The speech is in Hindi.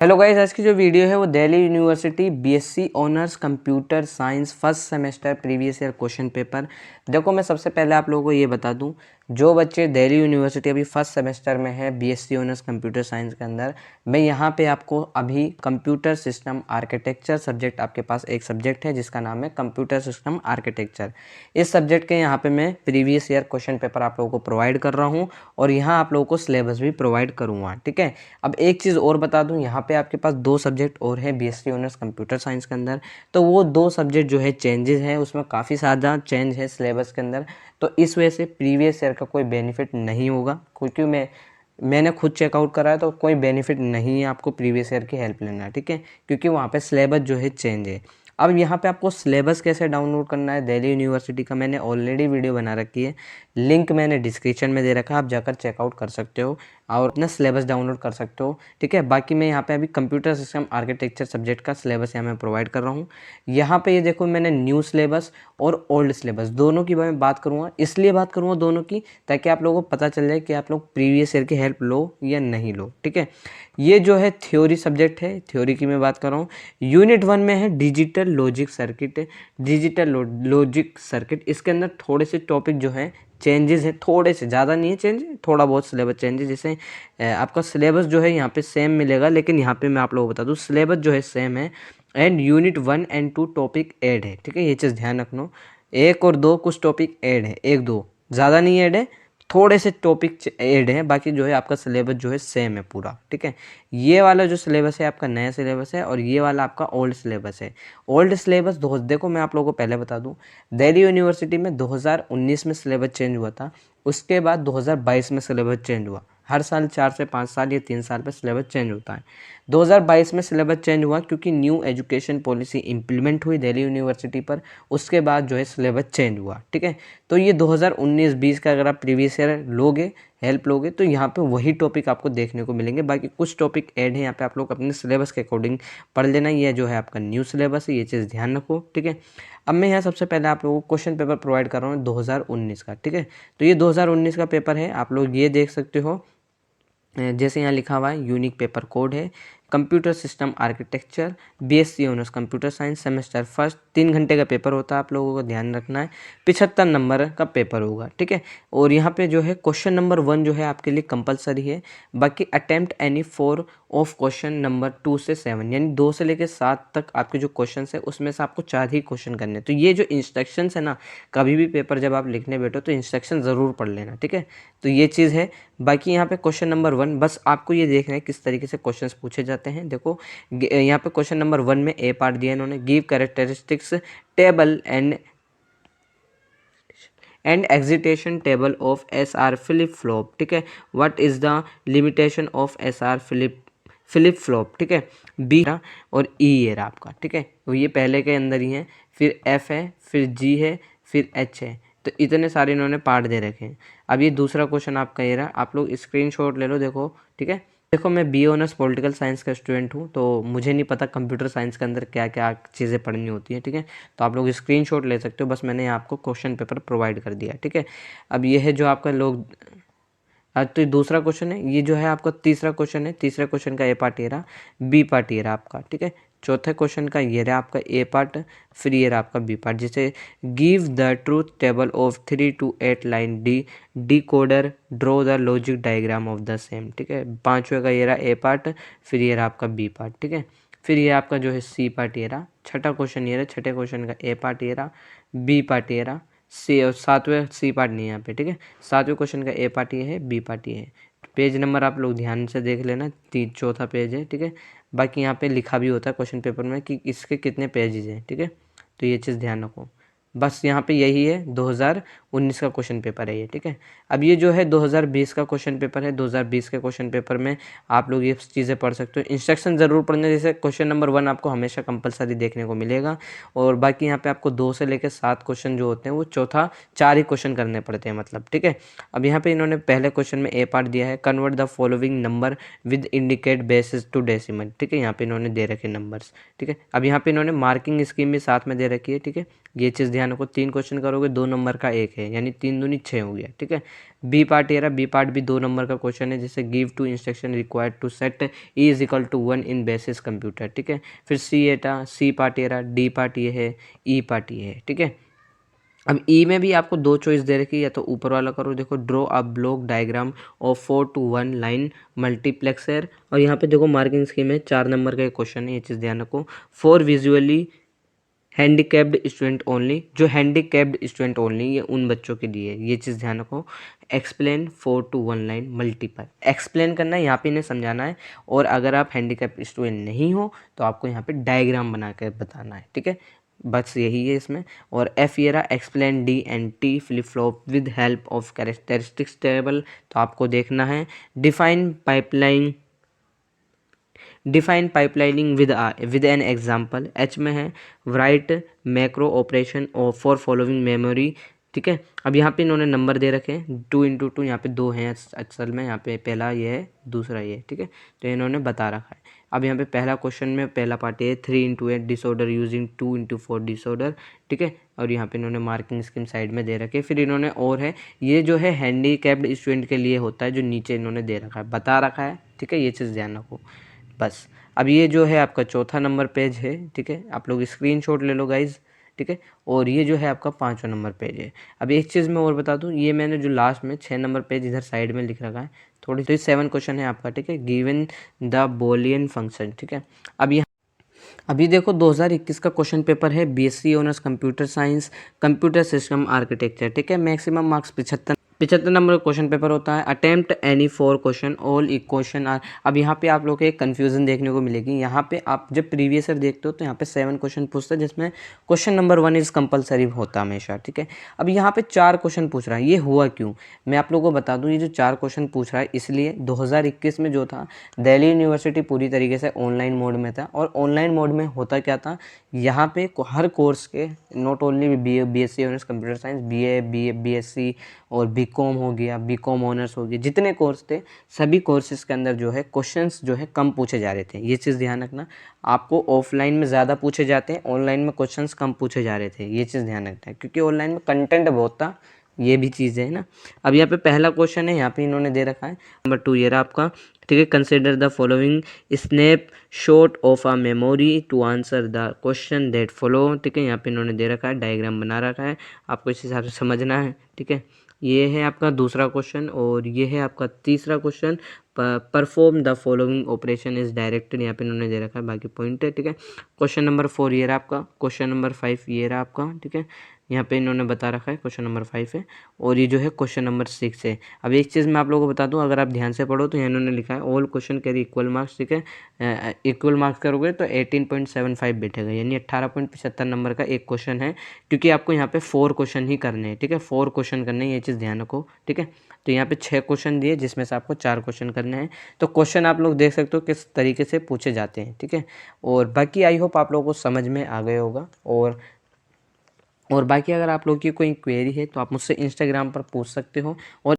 हेलो गाइस, आज की जो वीडियो है वो Delhi university BSc honours computer science first semester previous year question paper. देखो, मैं सबसे पहले आप लोगों को ये बता दूं, जो बच्चे दिल्ली यूनिवर्सिटी अभी फर्स्ट सेमेस्टर में है बीएससी ऑनर्स कंप्यूटर साइंस के अंदर, मैं यहाँ पे आपको अभी कंप्यूटर सिस्टम आर्किटेक्चर सब्जेक्ट, आपके पास एक सब्जेक्ट है जिसका नाम है कंप्यूटर सिस्टम आर्किटेक्चर। इस सब्जेक्ट के यहाँ पे मैं प्रीवियस ईयर क्वेश्चन पेपर आप लोगों को प्रोवाइड कर रहा हूँ और यहाँ आप लोगों को सिलेबस भी प्रोवाइड करूँगा। ठीक है, अब एक चीज़ और बता दूं, यहाँ पे आपके पास दो सब्जेक्ट और है बीएससी ऑनर्स कंप्यूटर साइंस के अंदर, तो वो दो सब्जेक्ट जो है चेंजेस है, उसमें काफ़ी ज़्यादा चेंज है सिलेबस के अंदर। तो इस वजह से प्रीवियस ईयर का कोई बेनिफिट नहीं होगा, क्योंकि मैंने खुद चेकआउट करा है तो कोई बेनिफिट नहीं है आपको प्रीवियस ईयर की हेल्प लेना। ठीक है, क्योंकि वहाँ पे सिलेबस जो है चेंज है। अब यहाँ पे आपको सिलेबस कैसे डाउनलोड करना है दिल्ली यूनिवर्सिटी का, मैंने ऑलरेडी वीडियो बना रखी है, लिंक मैंने डिस्क्रिप्शन में दे रखा है, आप जाकर चेकआउट कर सकते हो और अपना सिलेबस डाउनलोड कर सकते हो। ठीक है, बाकी मैं यहाँ पे अभी कंप्यूटर सिस्टम आर्किटेक्चर सब्जेक्ट का सिलेबस यहाँ मैं प्रोवाइड कर रहा हूँ। यहाँ पे ये देखो, मैंने न्यू सिलेबस और ओल्ड सिलेबस दोनों की मैं बात करूँगा, इसलिए बात करूँगा दोनों की ताकि आप लोगों को पता चल जाए कि आप लोग प्रीवियस ईयर की हेल्प लो या नहीं लो। ठीक है, ये जो है थ्योरी सब्जेक्ट है, थ्योरी की मैं बात कर रहा हूँ। यूनिट 1 में है digital logic circuit, digital logic circuit. इसके अंदर थोड़े से टॉपिक जो है चेंजेस है, थोड़े से, ज़्यादा नहीं है चेंज, थोड़ा बहुत सिलेबस चेंजेस। जैसे आपका सिलेबस जो है यहाँ पे सेम मिलेगा, लेकिन यहाँ पे मैं आप लोगों को बता दूँ सिलेबस जो है सेम है and unit 1 and 2 topic add है। ठीक है, ये चीज़ ध्यान रखना, 1 और 2 कुछ टॉपिक ऐड है, 1-2 ज़्यादा नहीं ऐड है, थोड़े से टॉपिक ऐड हैं, बाकी जो है आपका सिलेबस जो है सेम है पूरा। ठीक है, ये वाला जो सिलेबस है आपका नया सिलेबस है और ये वाला आपका ओल्ड सिलेबस है। ओल्ड सिलेबस देखो, मैं आप लोगों को पहले बता दूं, दिल्ली यूनिवर्सिटी में 2019 में सिलेबस चेंज हुआ था, उसके बाद 2022 में सिलेबस चेंज हुआ। हर साल 4 से 5 साल या 3 साल पर सिलेबस चेंज होता है। 2022 में सिलेबस चेंज हुआ क्योंकि न्यू एजुकेशन पॉलिसी इंप्लीमेंट हुई दिल्ली यूनिवर्सिटी पर, उसके बाद जो है सिलेबस चेंज हुआ। ठीक है, तो ये 2019-20 का अगर आप प्रीवियस ईयर लोगे, हेल्प लोगे, तो यहाँ पे वही टॉपिक आपको देखने को मिलेंगे। बाकी कुछ टॉपिक ऐड हैं, यहाँ पे आप लोग अपने सिलेबस के अकॉर्डिंग पढ़ लेना। ये जो है आपका न्यू सिलेबस है, ये चीज़ ध्यान रखो। ठीक है, अब मैं यहाँ सबसे पहले आप लोगों को क्वेश्चन पेपर प्रोवाइड कर रहा हूँ 2019 का। ठीक है, तो ये 2019 का पेपर है, आप लोग ये देख सकते हो। जैसे यहाँ लिखा हुआ है, यूनिक पेपर कोड है computer system architecture BSc honours computer science semester first. 3 घंटे का पेपर होता है, आप लोगों को ध्यान रखना है। 75 नंबर का पेपर होगा। ठीक है, और यहाँ पे जो है क्वेश्चन नंबर 1 जो है आपके लिए कंपलसरी है। बाकी attempt any 4 of question number 2 से 7, यानी 2 से लेकर 7 तक आपके जो क्वेश्चन है उसमें से आपको 4 ही क्वेश्चन करने हैं। तो ये जो इंस्ट्रक्शंस है ना, कभी भी पेपर जब आप लिखने बैठो तो इंस्ट्रक्शन ज़रूर पढ़ लेना। ठीक है, तो ये चीज़ है। बाकी यहाँ पे क्वेश्चन नंबर 1 बस आपको ये देखना है किस तरीके से क्वेश्चंस पूछे जाते हैं। देखो, यहाँ पे क्वेश्चन नंबर 1 में ए पार्ट दिया है इन्होंने, give characteristics table and excitation table of S R flip flop. ठीक है, what is the limitation of S R flip flop. ठीक है, बी और ई है आपका। ठीक है, तो ये पहले के अंदर ही है, फिर एफ है, फिर जी है, फिर एच है। तो इतने सारे इन्होंने पार्ट दे रखे हैं। अब ये दूसरा क्वेश्चन आपका ये रहा, आप लोग स्क्रीनशॉट ले लो। देखो, ठीक है, देखो, मैं बी ऑनर्स पॉलिटिकल साइंस का स्टूडेंट हूँ, तो मुझे नहीं पता कंप्यूटर साइंस के अंदर क्या क्या चीज़ें पढ़नी होती हैं। ठीक है, तो आप लोग स्क्रीनशॉट ले सकते हो, बस मैंने आपको क्वेश्चन पेपर प्रोवाइड कर दिया। ठीक है, अब ये है जो आपका लोग, आज तो ये दूसरा क्वेश्चन है, ये जो है आपका तीसरा क्वेश्चन है। तीसरे क्वेश्चन का ए पार्ट ये रहा, बी पार्ट ये रहा आपका। ठीक है, चौथे क्वेश्चन का ये रहा आपका ए पार्ट, फिर ये रहा आपका बी पार्ट। जैसे give the truth table of 3 to 8 line D coder draw the logic diagram of the same. ठीक है, पांचवे का ये रहा ए पार्ट, फिर ये रहा आपका बी पार्ट। ठीक है, फिर ये आपका जो है सी पार्ट ये रहा, छठा क्वेश्चन ये रहा, छठे क्वेश्चन का ए पार्ट ये रहा, बी पार्ट ये रहा, सी, और सातवें सी पार्ट नहीं है यहाँ पे। ठीक है, सातवें क्वेश्चन का ए पार्ट ये है, बी पार्ट ये है। पेज नंबर आप लोग ध्यान से देख लेना, चौथा पेज है। ठीक है, बाकी यहाँ पे लिखा भी होता है क्वेश्चन पेपर में कि इसके कितने पेजेज हैं। ठीक है, तो ये चीज़ ध्यान रखो, बस यहाँ पे यही है, 2019 का क्वेश्चन पेपर है ये। ठीक है, अब ये जो है 2020 का क्वेश्चन पेपर है। 2020 के क्वेश्चन पेपर में आप लोग ये चीज़ें पढ़ सकते हो, इंस्ट्रक्शन ज़रूर पढ़ने। जैसे क्वेश्चन नंबर 1 आपको हमेशा कंपलसरी देखने को मिलेगा, और बाकी यहाँ पे आपको 2 से लेकर 7 क्वेश्चन जो होते हैं वो चौथा 4 ही क्वेश्चन करने पड़ते हैं, मतलब। ठीक है, अब यहाँ पे इन्होंने पहले क्वेश्चन में ए पार्ट दिया है, convert the following number with indicate basis to decimal. ठीक है, यहाँ पे इन्होंने दे रखे नंबर्स। ठीक है, अब यहाँ पे इन्होंने मार्किंग स्कीम भी साथ में दे रखी है। ठीक है, ये चीज़ ध्यान रखो, 3 क्वेश्चन करोगे 2 नंबर का 1 है, यानी 3 दूनी 6 हो गया, ठीक है। बी पार्ट ये रहा, बी पार्ट भी 2 नंबर का क्वेश्चन है, जैसे give two instruction required to set E is equal to 1 in basis computer, ठीक है। फिर सी ये था, सी पार्ट ये रहा, डी पार्ट ये है, ई पार्ट ये है, ठीक है। अब ई में भी आपको 2 चॉइस दे रखी है, या तो ऊपर वाला करो, देखो draw a block diagram of 4 to 1 line multiplexer, और यहाँ पे देखो मार्किंग स्कीम है, 4 नंबर का एक क्वेश्चन है, ये चीज़ ध्यान रखो। For visually handicapped student only, जो हैंडीकैप्ड स्टूडेंट ओनली, ये उन बच्चों के लिए, ये चीज़ ध्यान रखो। Explain 4 to 1 line multiple, explain करना है यहाँ पे, इन्हें समझाना है, और अगर आप हैंडीकैप्ड स्टूडेंट नहीं हो तो आपको यहाँ पे डायग्राम बना कर बताना है, ठीक है। बस यही है इसमें। और एफ ये रहा, explain D and T flip flop with help of characteristics table, तो आपको देखना है। Define pipelining with an example, H में है राइट मैक्रो ऑपरेशन और फॉर फॉलोइंग मेमोरी, ठीक है। अब यहाँ पे इन्होंने नंबर दे रखे हैं 2 × 2, यहाँ पे 2 हैं असल में, यहाँ पे पहला ये है, दूसरा ये है, ठीक है। तो इन्होंने बता रखा है। अब यहाँ पे पहला क्वेश्चन में पहला पार्ट है 3 × 8 डिसऑर्डर यूजिंग 2 × 4 डिसऑर्डर, ठीक है। और यहाँ पे इन्होंने मार्किंग स्कीम साइड में दे रखे है। फिर इन्होंने और है, ये जो है हैंडीकैप्ड स्टूडेंट के लिए होता है, जो नीचे इन्होंने दे रखा है, बता रखा है, ठीक है। ये चीज़ ध्यान रखो बस। अब ये जो है आपका चौथा नंबर पेज है, ठीक है, आप लोग स्क्रीनशॉट ले लो गाइज, ठीक है। और ये जो है आपका 5वां नंबर पेज है। अब एक चीज़ मैं और बता दूं, ये मैंने जो लास्ट में 6 नंबर पेज इधर साइड में लिख रखा है थोड़ी, तो 7 क्वेश्चन है आपका, ठीक है। गिवन द बोलियन फंक्शन, ठीक है। अब यहाँ अभी देखो 2021 का क्वेश्चन पेपर है, BSc honours computer science, computer system architecture, ठीक है। मैक्सिमम मार्क्स 75 नंबर का क्वेश्चन पेपर होता है। Attempt any 4 question, all equation are. अब यहाँ पे आप लोग को एक कन्फ्यूजन देखने को मिलेगी। यहाँ पे आप जब प्रीवियस ईयर देखते हो तो यहाँ पे 7 क्वेश्चन पूछता है, जिसमें क्वेश्चन नंबर 1 इज कंपलसरी होता है हमेशा, ठीक है। अब यहाँ पे 4 क्वेश्चन पूछ रहा है, ये हुआ क्यों, मैं आप लोगों को बता दूँ। ये जो 4 क्वेश्चन पूछ रहा है, इसलिए 2021 में जो था, दिल्ली यूनिवर्सिटी पूरी तरीके से ऑनलाइन मोड में था, और ऑनलाइन मोड में होता क्या था, यहाँ पे हर कोर्स के, not only BSc honours computer science, BSc और बीकॉम हो गया, बीकॉम ऑनर्स हो गया, जितने कोर्स थे सभी कोर्सेज के अंदर जो है क्वेश्चंस जो है कम पूछे जा रहे थे। ये चीज़ ध्यान रखना, आपको ऑफलाइन में ज़्यादा पूछे जाते हैं, ऑनलाइन में क्वेश्चंस कम पूछे जा रहे थे, ये चीज़ ध्यान रखना है, क्योंकि ऑनलाइन में कंटेंट बहुत था, ये भी चीज़ है ना। अब यहाँ पे पहला क्वेश्चन है, यहाँ पे इन्होंने दे रखा है नंबर 2 ये रहा आपका, ठीक है। Consider the following snapshot of a memory to answer the question that follow, ठीक है। यहाँ पे इन्होंने दे रखा है, डायग्राम बना रखा है, आपको इस हिसाब से समझना है, ठीक है। ये है आपका दूसरा क्वेश्चन, और ये है आपका तीसरा question, perform the following operation is directed, यहाँ पे इन्होंने दे रखा है, बाकी पॉइंट है, ठीक है। क्वेश्चन नंबर 4 ये रहा आपका, क्वेश्चन नंबर 5 ये रहा आपका, ठीक है। यहाँ पे इन्होंने बता रखा है, क्वेश्चन नंबर 5 है, और ये जो है क्वेश्चन नंबर 6 है। अब एक चीज़ मैं आप लोगों को बता दूं, अगर आप ध्यान से पढ़ो तो यहाँ इन्होंने लिखा है all question carry equal marks, ठीक है। इक्वल मार्क्स करोगे तो 18.75 बैठेगा, यानी 18.75 नंबर का एक क्वेश्चन है, क्योंकि आपको यहाँ पे 4 क्वेश्चन ही करने हैं, ठीक है। 4 क्वेश्चन करने हैं, ये चीज़ ध्यान रखो, ठीक है। तो यहाँ पे 6 क्वेश्चन दिए, जिसमें से आपको 4 क्वेश्चन करने हैं। तो क्वेश्चन आप लोग देख सकते हो किस तरीके से पूछे जाते हैं, ठीक है। और बाकी आई होप आप लोगों को समझ में आ गया होगा। और बाकी अगर आप लोग की कोई क्वेरी है तो आप मुझसे इंस्टाग्राम पर पूछ सकते हो। और